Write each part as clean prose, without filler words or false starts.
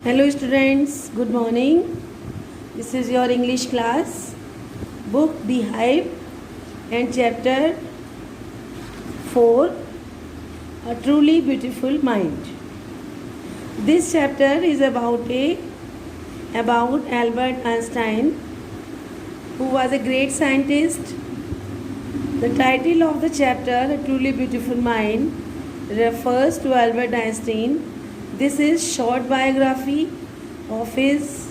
Hello students, good morning. This is your English class, book The Hive and chapter 4, A Truly Beautiful Mind. This chapter is about Albert Einstein, who was a great scientist. The title of the chapter, A Truly Beautiful Mind, refers to Albert Einstein. This is short biography of his,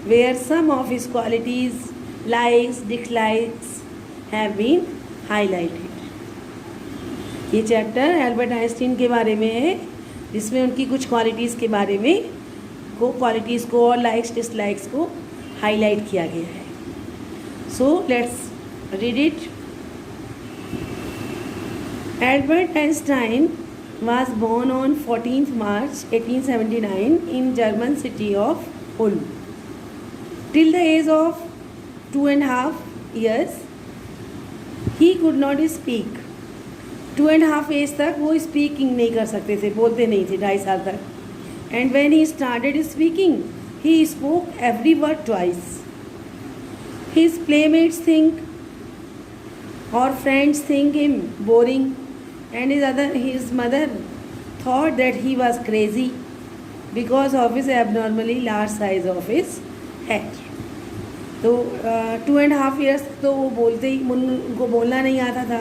where some of his qualities, likes, dislikes have been highlighted. ये chapter Albert Einstein के बारे में है, जिसमें उनकी कुछ qualities के बारे में क्वालिटीज़ को और लाइक्स डिसलाइक्स को हाईलाइट किया गया है. So let's read it. Albert Einstein was born on 14th March 1879 in German city of Ulm. Till the age of 2.5 years, he could not speak. 2.5 age तक वो स्पीकिंग नहीं कर सकते थे, बोलते नहीं थे, 2.5 साल तक. And when he started speaking, he spoke every word twice. His playmates think or friends think him boring, and his mother thought that he was crazy because of his abnormally large size of his head. तो 2.5 years तो वो बोलते ही उनको बोलना नहीं आता था.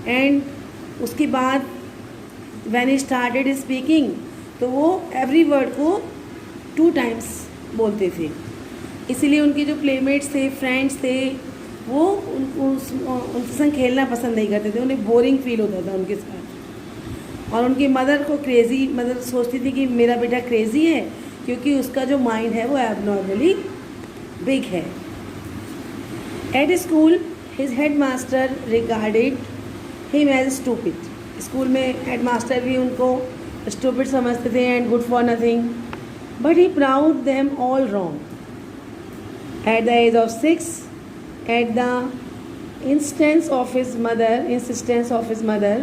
And उसके बाद when he started speaking, तो वो every word को 2 times बोलते थे. इसीलिए उनके जो प्लेमेट्स थे, फ्रेंड्स थे, वो उनके संग खेलना पसंद नहीं करते थे. उन्हें बोरिंग फील होता था उनके साथ. और उनकी मदर को क्रेज़ी, मदर सोचती थी कि मेरा बेटा क्रेज़ी है क्योंकि उसका जो माइंड है वो एबनॉर्मली बिग है. At school his head master regarded him as stupid. School में हेड मास्टर भी उनको स्टूपिड समझते थे and good for nothing. But he proved them all wrong. At the age of 6, at the insistence of his mother,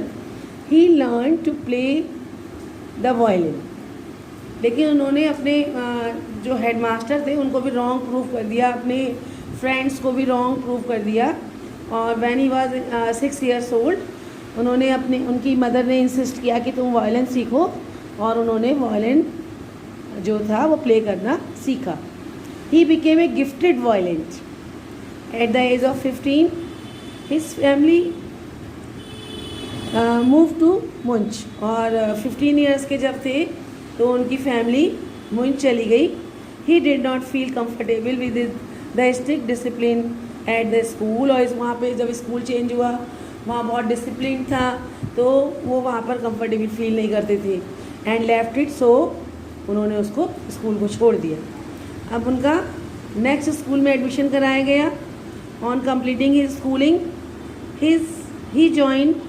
he learned to play the violin. लेकिन उन्होंने अपने जो headmaster थे उनको भी रॉन्ग प्रूव कर दिया, अपने फ्रेंड्स को भी रॉन्ग प्रूव कर दिया. और when he was 6 years old, उनकी मदर ने इंसिस्ट किया कि तुम वायलिन सीखो, और उन्होंने वायलिन जो था वो प्ले करना सीखा. He became a gifted violinist. At the age of 15, his family moved to Munch. और 15 years के जब थे तो उनकी फैमिली मुंच चली गई. He did not feel comfortable with the strict discipline at the school. और वहाँ पे जब स्कूल चेंज हुआ, वहाँ बहुत डिसिप्लिन था, तो वो वहाँ पर कंफर्टेबल फील नहीं करते थे. And left it. सो उन्होंने उसको स्कूल को छोड़ दिया. अब उनका नेक्स्ट स्कूल में एडमिशन कराया गया. On completing his schooling, he joined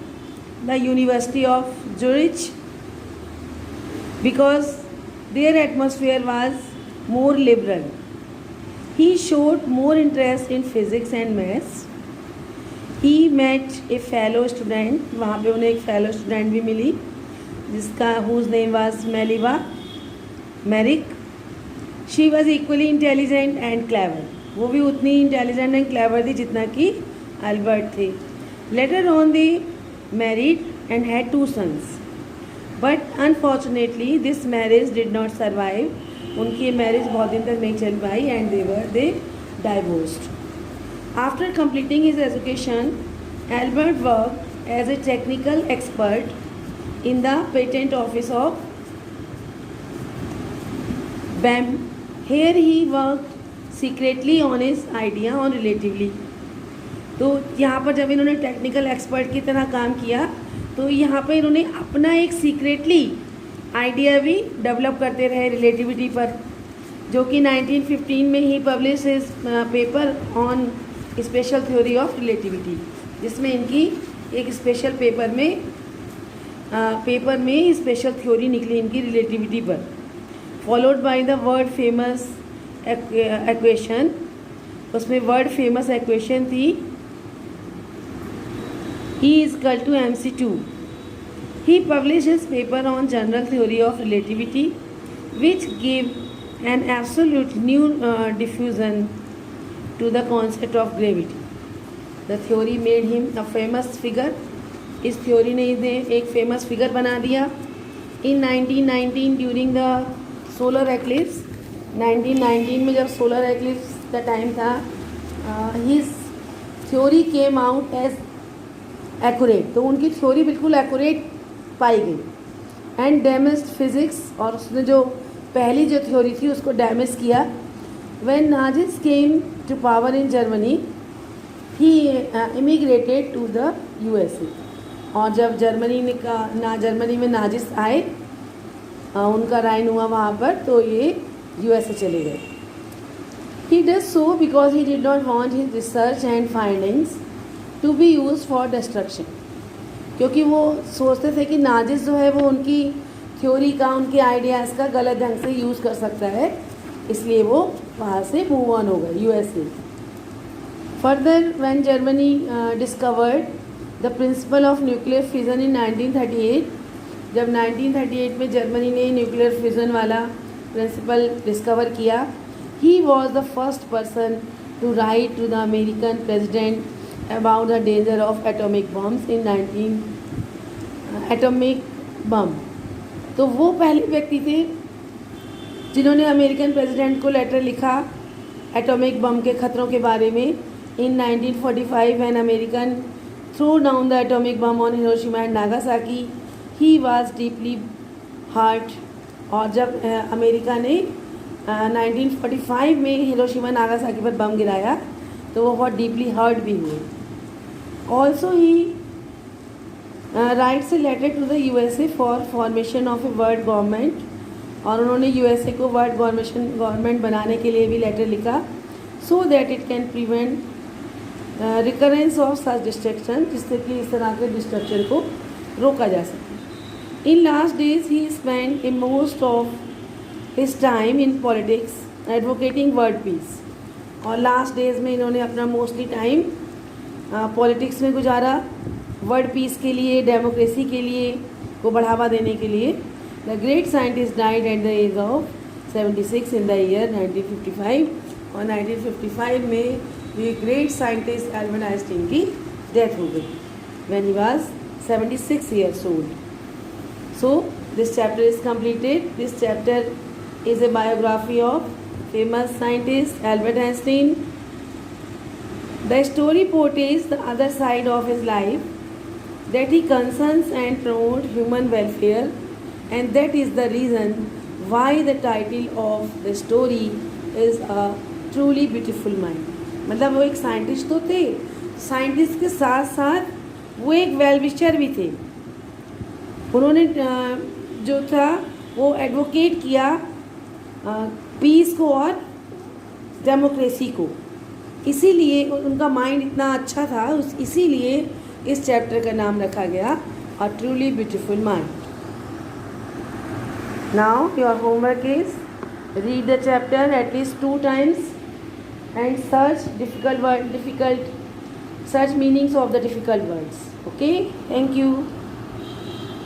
the University of Zurich because their atmosphere was more liberal. He showed more interest in physics and maths. He met a fellow student. वहाँ पे उन्हें एक fellow student भी मिली, whose name was Meliva Merrick. She was equally intelligent and clever. वो भी उतनी intelligent and clever थी जितना कि अल्बर्ट थे. Later on they married and had 2 sons. But unfortunately this marriage did not survive. उनकी ये मैरिज बहुत दिन तक नहीं चल पाई and they divorced. After completing his education, Albert work as a technical expert in the patent office of BAM. Here he worked secretly on his idea on relatively. तो यहाँ पर जब इन्होंने टेक्निकल एक्सपर्ट की तरह काम किया, तो यहाँ पर इन्होंने अपना एक सीक्रेटली आइडिया भी डेवलप करते रहे रिलेटिविटी पर, जो कि 1915 में ही publish his paper on special theory of relativity, जिसमें इनकी एक स्पेशल पेपर में स्पेशल थ्योरी निकली इनकी रिलेटिविटी पर. Followed by the world famous equation. उसमें वर्ड फेमस एक्वेशन थी E = mc2. He published his paper on general theory of relativity, which gave an absolute new diffusion to the concept of gravity. The theory made him a famous figure. इस theory ने इन्हें एक famous figure बना दिया. In 1919 during the solar eclipse, 1919 में जब solar eclipse का time था, his theory came out as accurate. तो उनकी थ्योरी बिल्कुल एक्यूरेट पाई गई. एंड डैमेज्ड फिजिक्स, और उसने जो पहली जो थ्योरी थी उसको डैमेज किया. When Nazis came to power in Germany, he immigrated to the USA. और जब जर्मनी में नाजिस आए, उनका राइन हुआ वहाँ पर, तो ये यूएसए चले गए. He does so because he did not want his research and findings to be use for destruction. क्योंकि वो सोचते थे कि नाजिस जो है वो उनकी थ्योरी का, उनके आइडियाज़ का गलत ढंग से यूज़ कर सकता है, इसलिए वो वहाँ से मूव ऑन हो गए USA. Further when Germany discovered the principle of nuclear fission in 1938, जब 1938 में जर्मनी ने न्यूक्लियर फिजन वाला प्रिंसिपल डिस्कवर किया, he was the first person to write to the American president about the danger of atomic bombs in 19 atomic bomb. तो वो पहले व्यक्ति थे जिन्होंने अमेरिकन प्रेसिडेंट को लेटर लिखा एटॉमिक बम के ख़तरों के बारे में. In 1945 when American through down the atomic bomb on Hiroshima and Nagasaki, he was deeply hurt. और जब अमेरिका ने 1945 में हिरोशिमा नागासाकी पर बम गिराया तो वो बहुत डीपली हर्ट भी हुए. Also he writes a letter to the USA for formation of a world government, और उन्होंने यूएसए को वर्ल्ड गवर्नमेंट बनाने के लिए भी लेटर लिखा, so that it can prevent recurrence of such destruction, जिससे कि इस तरह के डिस्ट्रक्शन को रोका जा सके. In last days he spend a most of his time in politics advocating world peace. और लास्ट डेज में इन्होंने अपना मोस्टली टाइम पॉलिटिक्स में गुजारा, वर्ल्ड पीस के लिए, डेमोक्रेसी के लिए को बढ़ावा देने के लिए. The great scientist died at the age of 76 in the year 1955. और 1955 में ये ग्रेट साइंटिस्ट एल्बर्ट आइंस्टीन की डेथ हो गई when he was 76 years old. So this chapter is completed. This chapter is a biography of famous scientist Albert Einstein. The story portrays the other side of his life, that he concerns and promotes human welfare, and that is the reason why the title of the story is A Truly Beautiful Mind. मतलब वो एक scientist तो थे, scientist के साथ साथ वो एक वेल विशर भी थे. उन्होंने जो था वो एडवोकेट किया पीस को और डेमोक्रेसी को, इसीलिए उनका माइंड इतना अच्छा था, इसीलिए इस चैप्टर का नाम रखा गया a truly beautiful mind. Now your homework is read the chapter at least 2 times and search difficult search meanings of the difficult words. Okay, thank you.